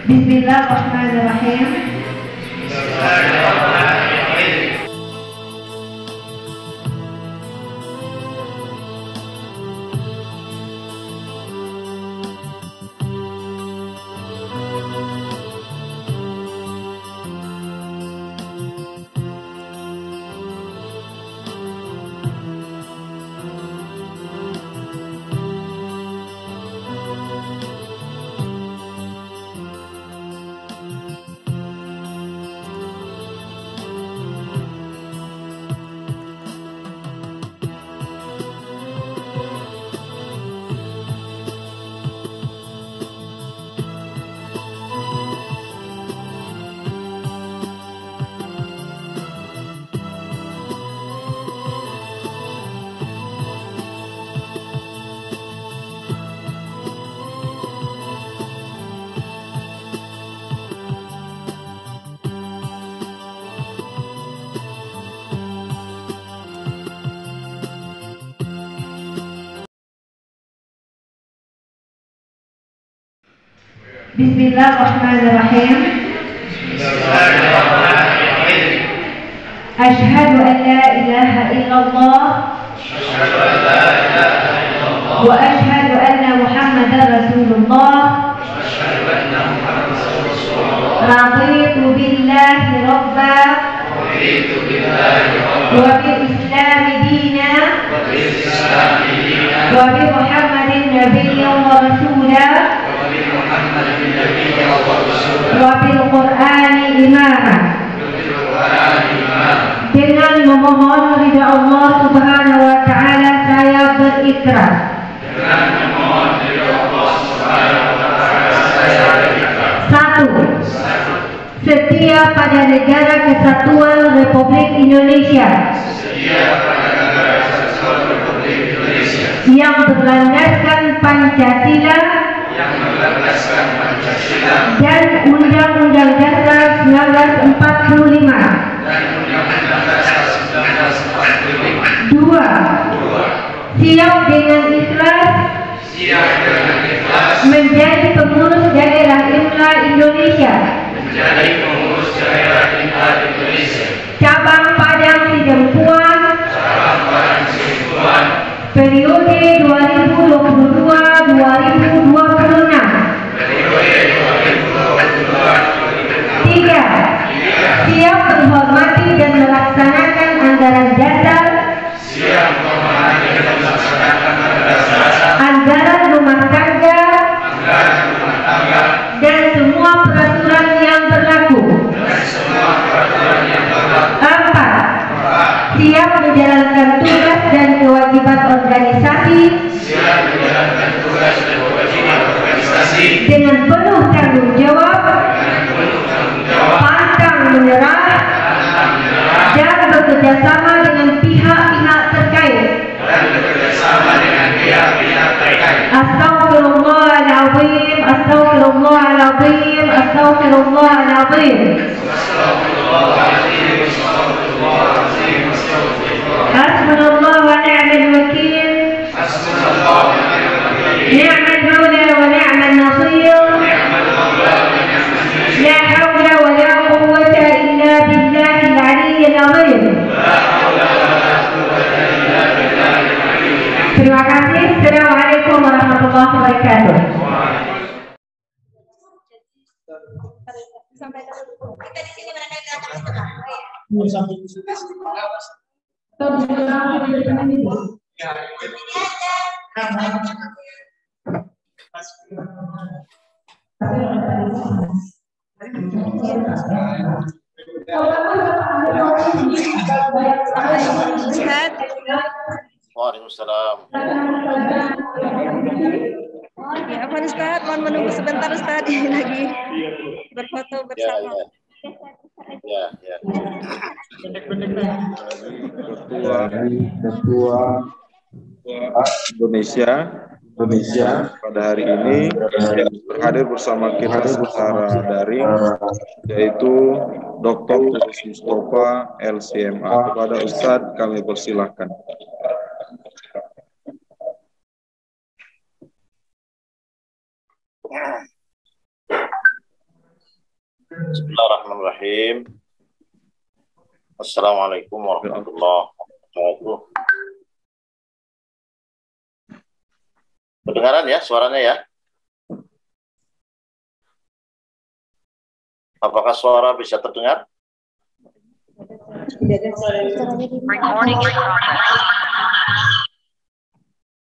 Bismillahirrahmanirrahim. Bismillahirrahmanirrahim. Asyhadu an la ilaha illallah wa asyhadu anna Muhammadar Rasulullah. Raditu billahi rabba wa bil islami dina wa bi Muhammadin nabiyyan wa rasula wa bil Qur'ani imama. Dengan memohon ridha Allah Subhanahu wa taala saya berikrar. Satu, setia pada negara kesatuan Republik Indonesia yang berlandaskan Pancasila dan Undang-Undang Dasar 1945. Dua, siap dengan ikhlas menjadi pengurus daerah IMLA Indonesia cabang Padang Sidempuan periode 2022-2026. Tiga, siap menghormati dan melaksanakan anggaran dasar, anggaran rumah tangga, dan semua peraturan yang berlaku. Empat, siap menjalankan tugas dan kewajiban organisasi dengan penuh tanggung jawab, pantang menyerah, dan bekerjasama dengan pihak-pihak terkait. Astaghfirullahaladzim, astaghfirullahaladzim, astaghfirullahaladzim. Hasbunallah wa ni'mal wakil. Ni'mal maula wa ni'mal nasir. La hawla wa la quwwata illa billahil aliyyil azim. Terima kasih. Assalamualaikum warahmatullahi wabarakatuh. Kita di sini Waalaikumsalam. Ya, apa Ustaz? Mohon menunggu sebentar Ustaz, ini lagi berfoto bersama. Ya. Ketua Indonesia pada hari ini berhadir bersama kita secara daring, yaitu Dr. Mustafa LCMA. Kepada Ustadz kami persilahkan. Bismillahirrahmanirrahim. Assalamualaikum warahmatullahi wabarakatuh. Kedengaran ya suaranya ya? Apakah suara bisa terdengar?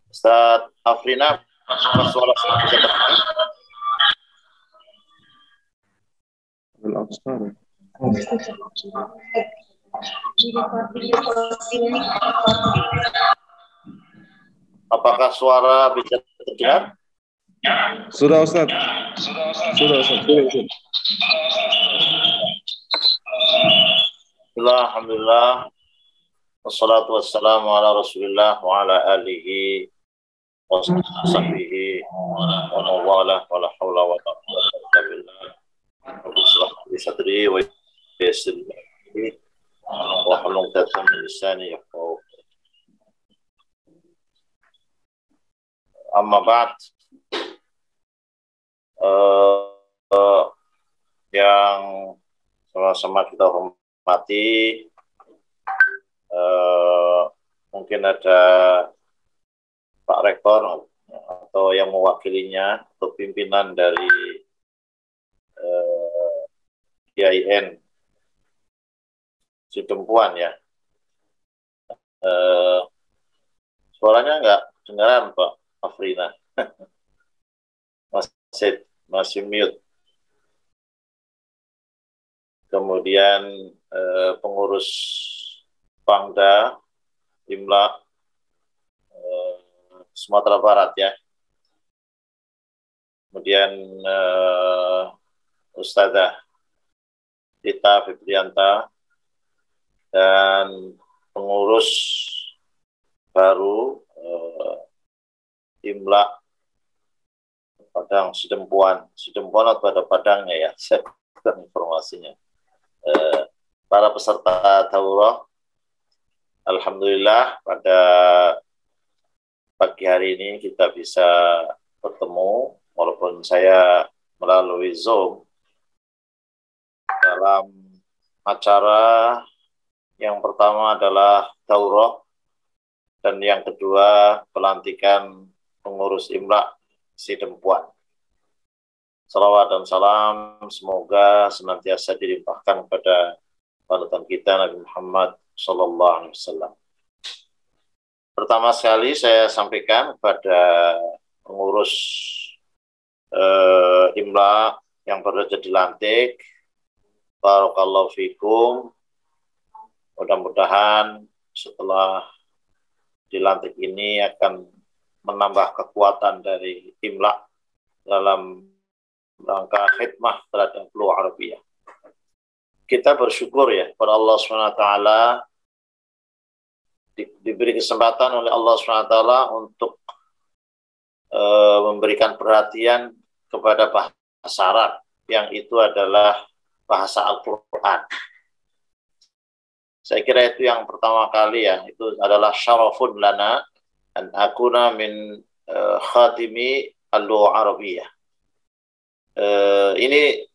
Ustaz Afrina, apakah suara saya bisa terdengar? Apakah suara bisa terdengar? Sudah Ustaz. Sudah Ustaz. Alhamdulillah. Wassalatu wassalamu ala Rasulillah wa ala alihi wa sahbihi wa mawalah wa la hawla wa la quwwata illa billah. Rabbi shrah li sadri wa yassir li amri wa hlul 'uqdatam min lisani yafqahu. Amma ba'd. Yang sama-sama kita hormati, mungkin ada Pak Rektor atau yang mewakilinya atau pimpinan dari IAIN Sidempuan ya. Suaranya nggak dengaran Pak Afrina. masih mute. Kemudian pengurus Pangda Imla Sumatera Barat ya. Kemudian Ustazah Tita Fibrianta dan pengurus baru Imla Padang Sidempuan atau ada Padangnya ya, saya kurang informasinya. Para peserta daurah, alhamdulillah pada pagi hari ini kita bisa bertemu walaupun saya melalui Zoom dalam acara yang pertama adalah daurah dan yang kedua pelantikan pengurus Imla Sidempuan. Salawat dan salam semoga senantiasa dilimpahkan kepada panutan kita Nabi Muhammad SAW. Pertama sekali saya sampaikan kepada pengurus Imla yang baru saja dilantik, barakallahu fikum. Mudah-mudahan setelah dilantik ini akan menambah kekuatan dari Imla dalam rangka khidmah terhadap luar Arabiyah. Kita bersyukur ya kepada Allah SWT diberi kesempatan oleh Allah SWT untuk memberikan perhatian kepada bahasa Arab yang itu adalah bahasa Al-Quran. Saya kira itu yang pertama kali ya, itu adalah syarafun lana an akuna min khatimi al-lugha Arabiyah. Ini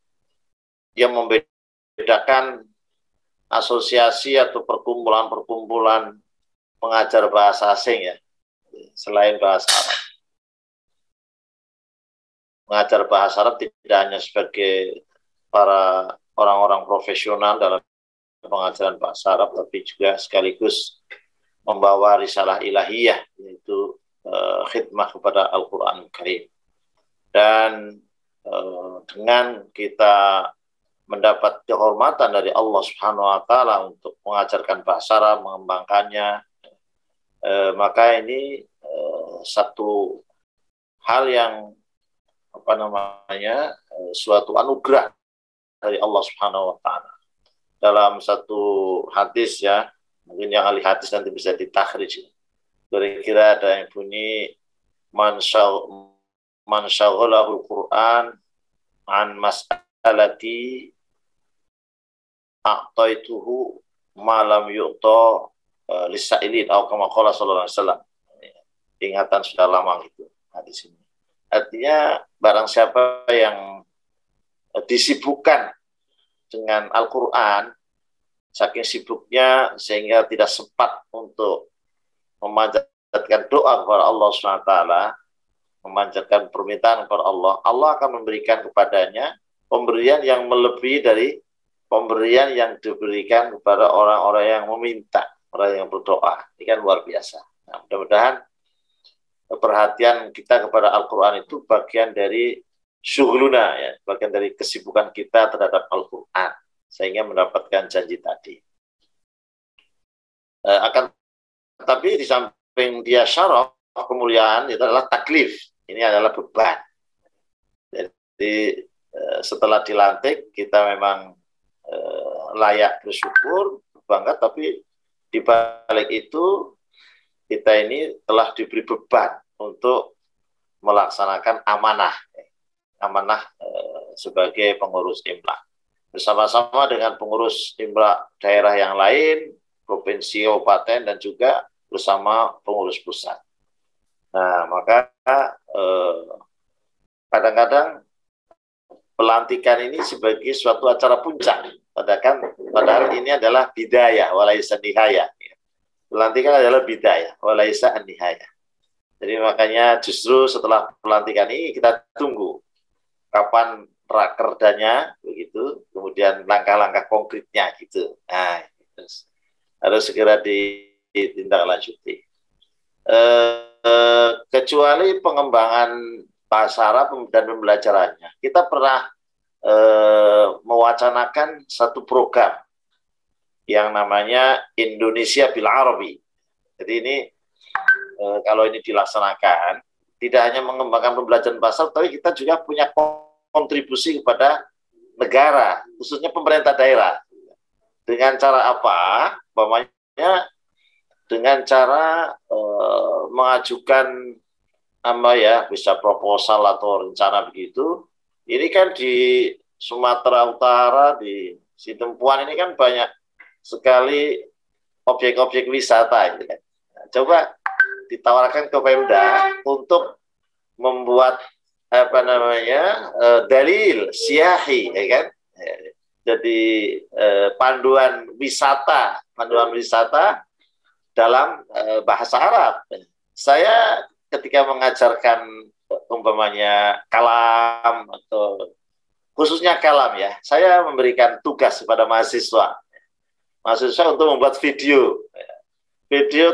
yang membedakan asosiasi atau perkumpulan-perkumpulan pengajar bahasa asing ya, selain bahasa Arab. Mengajar bahasa Arab tidak hanya sebagai para orang-orang profesional dalam pengajaran bahasa Arab, tapi juga sekaligus membawa risalah ilahiyah, yaitu khidmah kepada Al-Quran Karim. Dan dengan kita mendapat kehormatan dari Allah Subhanahu wa Ta'ala untuk mengajarkan bahasa Arab, mengembangkannya, maka ini satu hal yang suatu anugerah dari Allah Subhanahu wa Ta'ala. Dalam satu hadis ya, mungkin yang ahli hadis nanti bisa ditakhrij. Kira-kira ada yang bunyi man syaghalahul Qur'an an mas'alati a'taituhu ma lam yu'ta lisa'ilin atau kama qala sallallahu alaihi wasallam. Ingatan sudah lama gitu hadis ini. Artinya barang siapa yang disibukkan dengan Al-Quran, saking sibuknya sehingga tidak sempat untuk memanjatkan doa kepada Allah SWT, memanjatkan permintaan kepada Allah, Allah akan memberikan kepadanya pemberian yang melebihi dari pemberian yang diberikan kepada orang-orang yang meminta, orang yang berdoa. Ini kan luar biasa. Nah, mudah-mudahan perhatian kita kepada Al-Quran itu bagian dari syughluna, ya, bagian dari kesibukan kita terhadap Al-Quran, sehingga mendapatkan janji tadi. Tapi di samping dia syaraf, kemuliaan itu adalah taklif. Ini adalah beban. Jadi setelah dilantik kita memang layak bersyukur, bangga, tapi di balik itu kita ini telah diberi beban untuk melaksanakan amanah sebagai pengurus Imlak bersama-sama dengan pengurus Imlak daerah yang lain, provinsi, kabupaten, dan juga bersama pengurus pusat. Nah, maka kadang-kadang pelantikan ini sebagai suatu acara puncak, padahal ini adalah bidayah walaisa nihayah. Pelantikan adalah bidayah walaisa nihayah. Jadi makanya justru setelah pelantikan ini kita tunggu kapan rakerdanya, begitu, kemudian langkah-langkah konkretnya gitu. Nah, harus segera ditindaklanjuti. Kecuali pengembangan bahasa Arab dan pembelajarannya, kita pernah mewacanakan satu program yang namanya Indonesia Bil Arabi. Jadi ini kalau ini dilaksanakan, tidak hanya mengembangkan pembelajaran bahasa, tapi kita juga punya kontribusi kepada negara, khususnya pemerintah daerah. Dengan cara apa? Umpamanya dengan cara mengajukan bisa proposal atau rencana begitu. Ini kan di Sumatera Utara, di Sitempuan ini kan banyak sekali objek-objek wisata, gitu kan. Nah, coba ditawarkan ke Pemda untuk membuat dalil siyahi, ya kan? Jadi panduan wisata dalam bahasa Arab. Saya ketika mengajarkan umpamanya kalam atau khususnya kalam, ya, saya memberikan tugas kepada mahasiswa untuk membuat video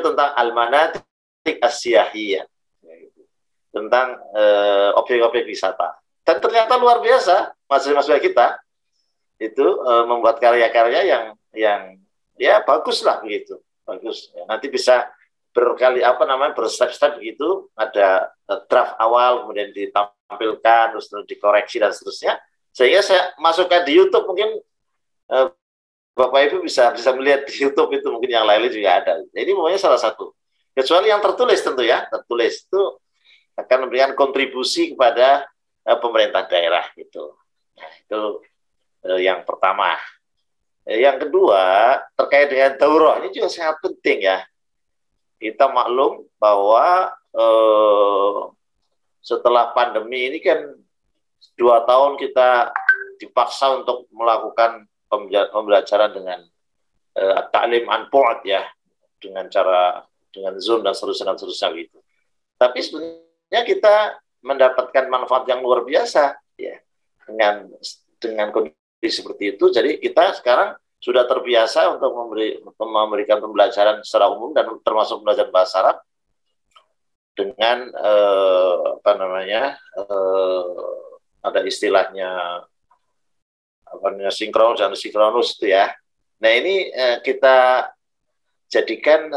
tentang al-manatik as-siyahiyah, tentang objek-objek wisata. Dan ternyata luar biasa mahasiswa kita itu membuat karya-karya yang ya bagus lah begitu, bagus. Nanti bisa berstep-step gitu, ada draft awal, kemudian ditampilkan, terus dikoreksi dan seterusnya, sehingga saya masukkan di YouTube. Mungkin Bapak Ibu bisa melihat di YouTube itu, mungkin yang lain juga ada. Ini pokoknya salah satu. Kecuali yang tertulis tentu ya, tertulis itu akan memberikan kontribusi kepada pemerintah daerah gitu. Nah, itu yang pertama. Yang kedua terkait dengan daurah, ini juga sangat penting ya. Kita maklum bahwa setelah pandemi ini kan 2 tahun kita dipaksa untuk melakukan pembelajaran dengan ta'lim an bu'd, ya, dengan Zoom dan seterusnya gitu. Tapi sebenarnya kita mendapatkan manfaat yang luar biasa, ya, dengan kondisi seperti itu. Jadi kita sekarang sudah terbiasa untuk memberikan pembelajaran secara umum dan termasuk pembelajaran bahasa Arab dengan ada istilahnya sinkronus dan sinkronus itu ya. Nah ini kita jadikan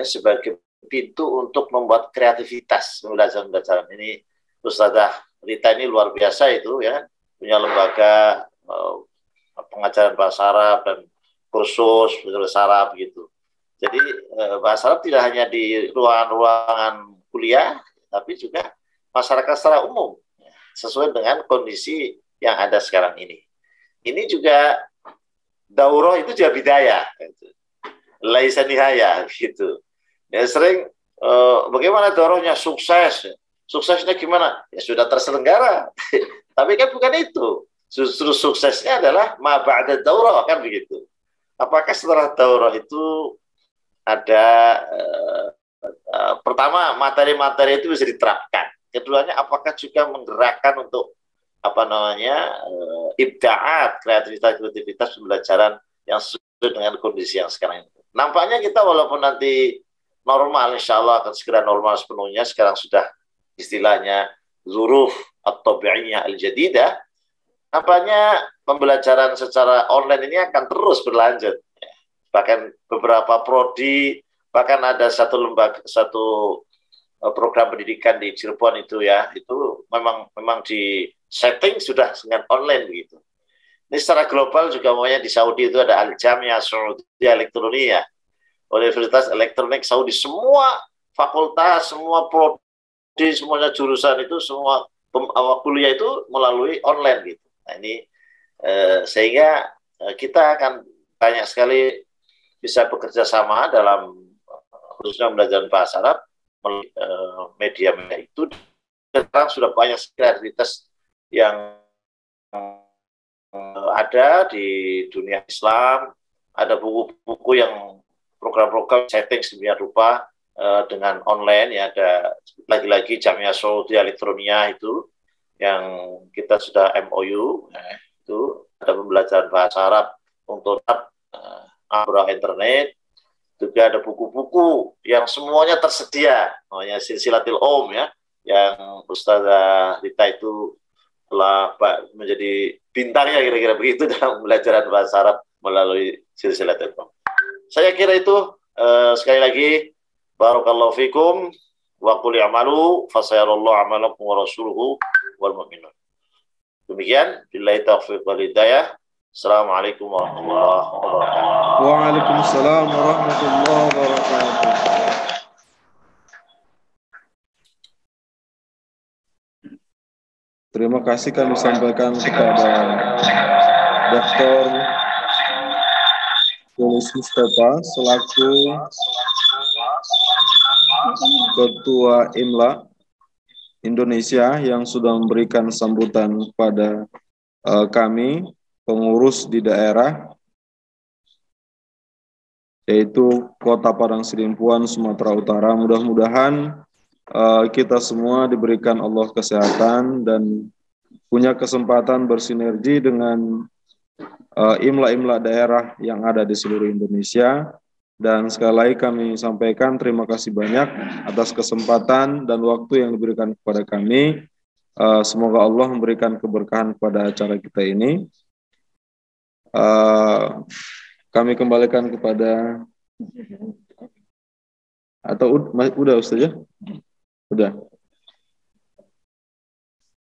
sebagai pintu untuk membuat kreativitas pembelajaran. Ini Ustazah Rita ini luar biasa itu ya, punya lembaga pengajaran bahasa Arab dan kursus bahasa Arab gitu. Jadi bahasa Arab tidak hanya di ruangan-ruangan kuliah, tapi juga masyarakat secara umum, sesuai dengan kondisi yang ada sekarang ini. Ini juga daurah itu juga bidayah, laisa nihayah gitu. Ya sering bagaimana daurahnya suksesnya gimana? Ya sudah terselenggara. Tapi kan bukan itu. Justru suksesnya adalah ma ba'da daurah, kan begitu. Apakah setelah daurah itu ada pertama materi-materi itu bisa diterapkan. Keduanya apakah juga menggerakkan untuk apa namanya ibdaat, kreativitas pembelajaran yang sesuai dengan kondisi yang sekarang itu. Nampaknya kita walaupun nanti normal, insya Allah akan segera normal sepenuhnya. Sekarang sudah istilahnya zuruf at-tabi'iyah al-jadidah. Nampaknya pembelajaran secara online ini akan terus berlanjut. Bahkan beberapa prodi, bahkan ada satu lembaga, satu program pendidikan di Cirebon itu ya, itu memang di setting sudah dengan online begitu. Ini secara global juga namanya di Saudi itu ada Al-Jamiah Saudiyah Elektronika, Universitas Elektronik Saudi, semua fakultas, semua prodi, semuanya jurusan itu, semua kuliah itu melalui online gitu. Nah ini sehingga kita akan banyak sekali bisa bekerja sama dalam khususnya pembelajaran bahasa Arab melalui media-media itu. Sekarang sudah banyak kreativitas yang ada di dunia Islam, ada buku-buku yang program-program setting sedemikian rupa dengan online ya, ada lagi-lagi Jamiah Saudiyah Elektronika itu yang kita sudah MOU, itu ada pembelajaran bahasa Arab untuk melalui internet, juga ada buku-buku yang semuanya tersedia, namanya Silsilatil ya, yang Ustazah Rita itu telah menjadi bintangnya kira-kira begitu dalam pembelajaran bahasa Arab melalui Silsilatil Saya kira itu sekali lagi barakallahu fikum wa qul i'malu fasayarallahu amalakum wa rasuluhu wal mu'minun. Demikian, billahi taufiq wal hidayah. Assalamualaikum warahmatullahi wabarakatuh. Waalaikumsalam warahmatullahi wabarakatuh. Terima kasih kami sampaikan kepada Dr. Tulus Mustafa selaku Ketua IMLA Indonesia yang sudah memberikan sambutan kepada kami pengurus di daerah yaitu Kota Padang Sidimpuan, Sumatera Utara. Mudah-mudahan kita semua diberikan Allah kesehatan dan punya kesempatan bersinergi dengan IMLA-IMLA daerah yang ada di seluruh Indonesia. Dan sekali lagi kami sampaikan terima kasih banyak atas kesempatan dan waktu yang diberikan kepada kami. Semoga Allah memberikan keberkahan kepada acara kita ini. Kami kembalikan kepada atau udah Ustaz ya? Udah.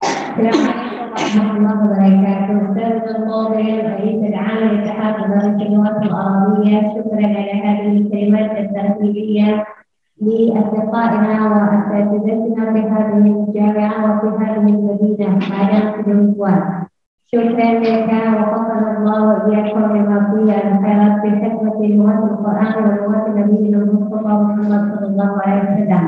Assalamualaikum warahmatullahi wabarakatuh. Ustaz Rئيس العام لاتحاد إدارة الجامعات العربية، شكرا على هذه الكلمات الترحيبية لأصدقائنا وأساتذتنا في هذه الجامعة وفي هذه المدينة مدينة سيدمبوان. شكرا لك وفقنا الله وإياكم لما فيه الخيرات في خدمة لغة القرآن ولغة نبينا المصطفى محمد صلى الله عليه وسلم.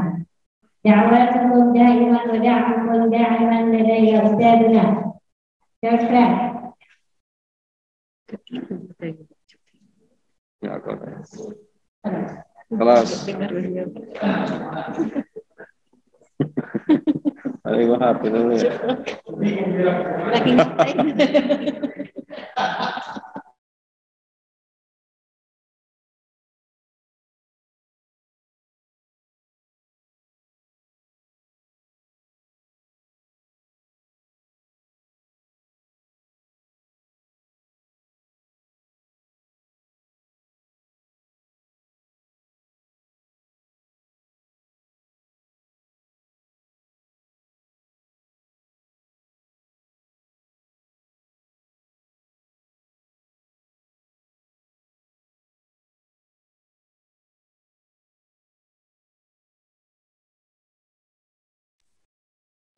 دعواتكم دائما ودعمكم دائما لدي أستاذنا. شكرا. Kelas. Ayo HP dulu ya. Lagi ngapain?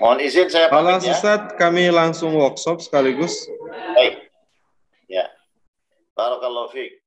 Mohon izin saya Halo pamit ya. Ustaz, kami langsung workshop sekaligus. Baik. Ya. Barakallahu fiik.